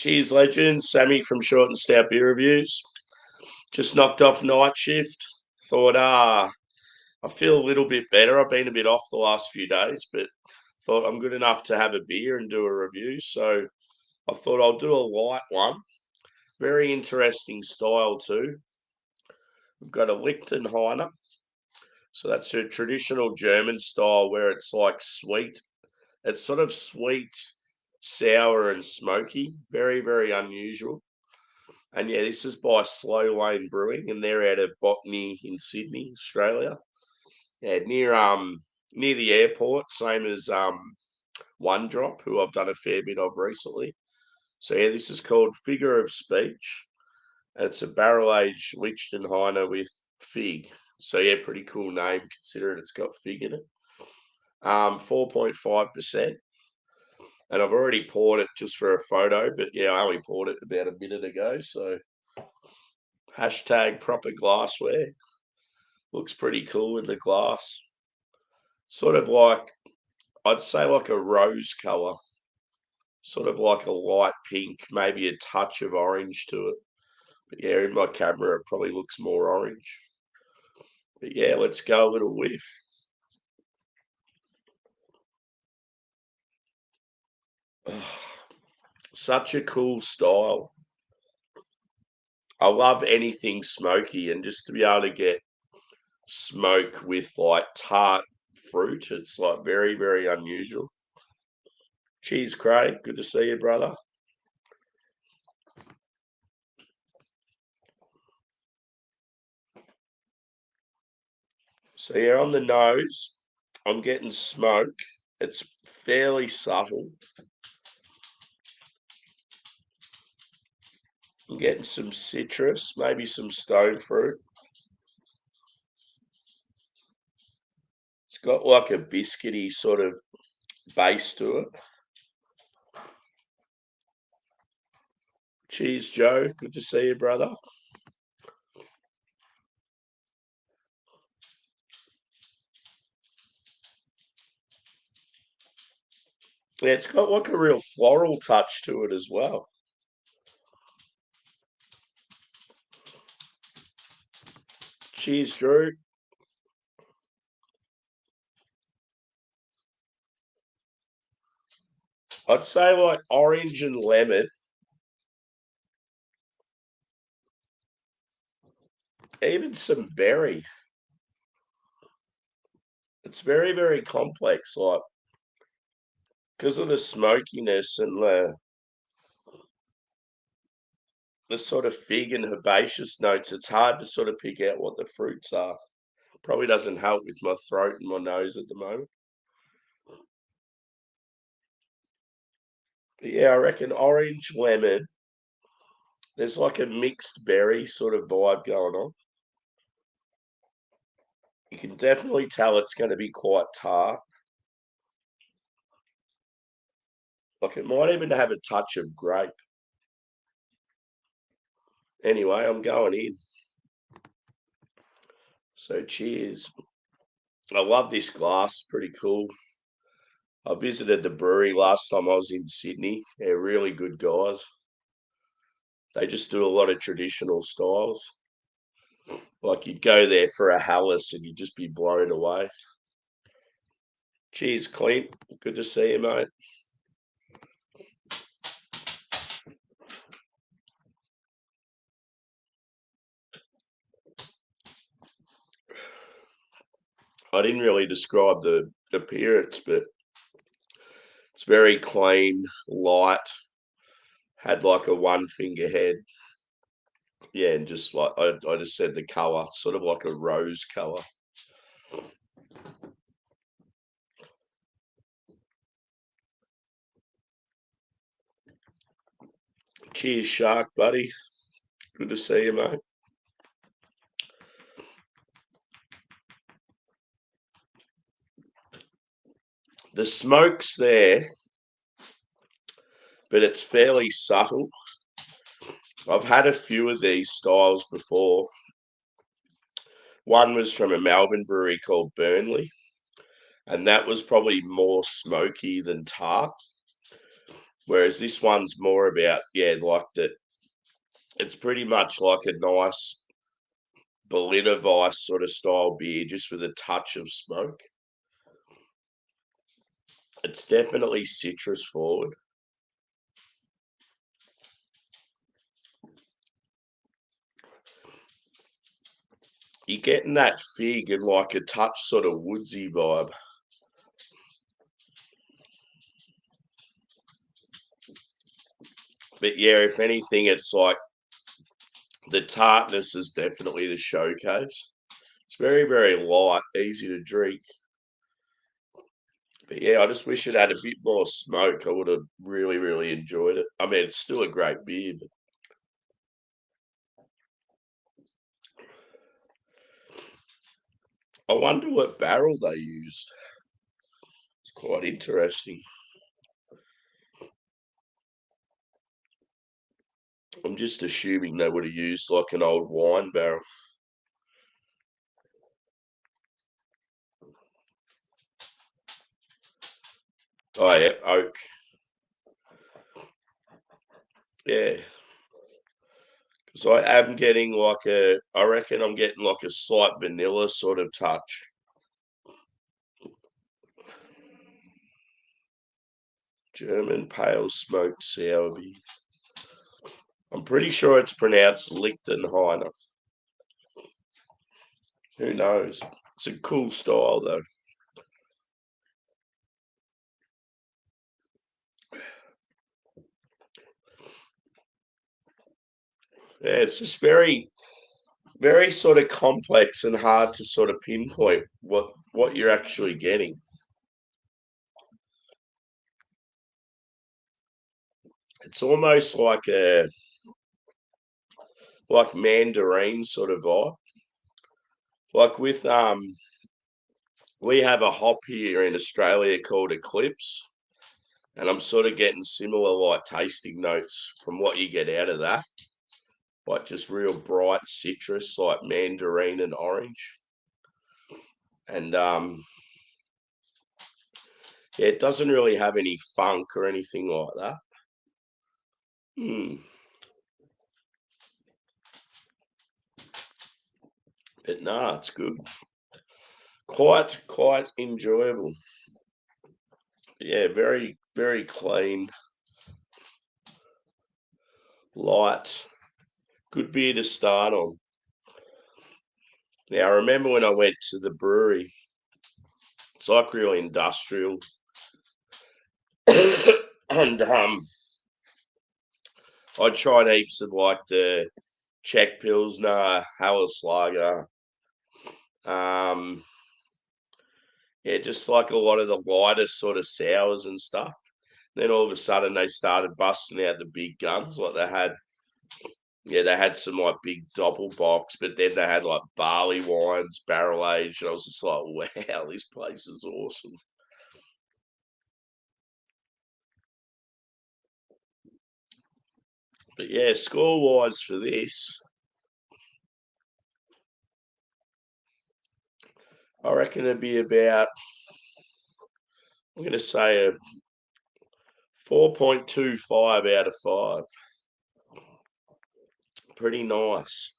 Cheers, legends. Sammy from Short and Stout Beer Reviews. Just knocked off night shift. Thought, I feel a little bit better. I've been a bit off the last few days, but thought I'm good enough to have a beer and do a review. So I thought I'll do a light one. Very interesting style too. We've got a Lichtenhainer. So that's a traditional German style where it's like sweet. It's sort of sweet, sour, and smoky. Very, very unusual. And yeah, this is by Slow Lane Brewing, and they're out of Botany in Sydney, Australia. Yeah, near the airport, same as One Drop, who I've done a fair bit of recently. So yeah, this is called Figure of Speech. It's a barrel aged Lichtenhainer with fig. So yeah, pretty cool name considering it's got fig in it. 4.5%. And I've already poured it just for a photo, but yeah, I only poured it about a minute ago. So hashtag proper glassware. Looks pretty cool in the glass. Sort of like, I'd say like a rose colour. Sort of like a light pink, maybe a touch of orange to it. But yeah, in my camera, it probably looks more orange. But yeah, let's go a little whiff. Such a cool style. I love anything smoky, and just to be able to get smoke with like tart fruit, it's like very, very unusual. Cheers, Craig. Good to see you, brother. So yeah, on the nose, I'm getting smoke. It's fairly subtle. I'm getting some citrus, maybe some stone fruit. It's got like a biscuity sort of base to it. Cheers, Joe. Good to see you, brother. Yeah, it's got like a real floral touch to it as well. Cheers, Drew. I'd say like orange and lemon, even some berry. It's very, very complex, like because of the smokiness and the sort of fig and herbaceous notes. It's hard to sort of pick out what the fruits are. Probably doesn't help with my throat and my nose at the moment. But yeah, I reckon orange, lemon. There's like a mixed berry sort of vibe going on. You can definitely tell it's going to be quite tart. Like it might even have a touch of grape. Anyway, I'm going in. So cheers. I love this glass. Pretty cool. I visited the brewery last time I was in Sydney. They're really good guys. They just do a lot of traditional styles. Like you'd go there for a Hallis and you'd just be blown away. Cheers, Clint. Good to see you, mate. I didn't really describe the appearance, but it's very clean, light. Had like a one finger head. Yeah, and just like I just said, the colour, sort of like a rose colour. Cheers, Shark, buddy. Good to see you, mate. The smoke's there, but it's fairly subtle. I've had a few of these styles before. One was from a Melbourne brewery called Burnley, and that was probably more smoky than tart. Whereas this one's more about, like that. It's pretty much like a nice Berliner Weiss sort of style beer, just with a touch of smoke. It's definitely citrus forward. You're getting that fig and like a touch sort of woodsy vibe. But yeah, if anything, it's like the tartness is definitely the showcase. It's very, very light, easy to drink. But yeah, I just wish it had a bit more smoke. I would have really, really enjoyed it. I mean, it's still a great beer, but I wonder what barrel they used. It's quite interesting. I'm just assuming they would have used like an old wine barrel. Oh yeah, oak. Yeah. So I am getting I reckon I'm getting like a slight vanilla sort of touch. German pale smoked sour beer. I'm pretty sure it's pronounced Lichtenhainer. Who knows? It's a cool style though. Yeah, it's just very, very sort of complex and hard to sort of pinpoint what you're actually getting. It's almost like mandarin sort of vibe. Like with we have a hop here in Australia called Eclipse, and I'm sort of getting similar like tasting notes from what you get out of that. Like just real bright citrus like mandarin and orange. And yeah, it doesn't really have any funk or anything like that. Hmm. But no, it's good. Quite enjoyable. Yeah, very, very clean, light, good beer to start on. Now I remember when I went to the brewery, it's like real industrial. And I tried heaps of like the Czech Pilsner, Hallerslager, um, yeah, just like a lot of the lighter sort of sours and stuff. Then all of a sudden they started busting out the big guns. Like they had some like big doppelbocks, but then they had like barley wines, barrel aged. And I was just like, wow, this place is awesome. But yeah, score wise for this, I reckon it'd be about, I'm going to say a 4.25 out of 5. Pretty nice.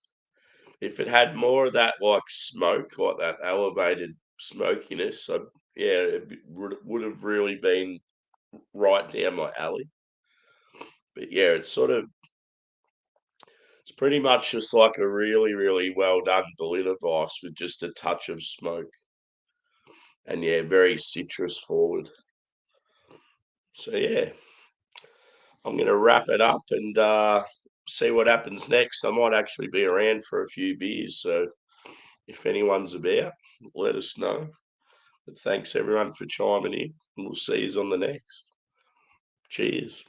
If it had more of that like smoke, like that elevated smokiness, yeah, would have really been right down my alley. But yeah, it's pretty much just like a really, really well done Berliner Weiss with just a touch of smoke. And yeah, very citrus forward. So yeah, I'm going to wrap it up and see what happens next. I might actually be around for a few beers. So if anyone's about, let us know. But thanks everyone for chiming in. And we'll see you on the next. Cheers.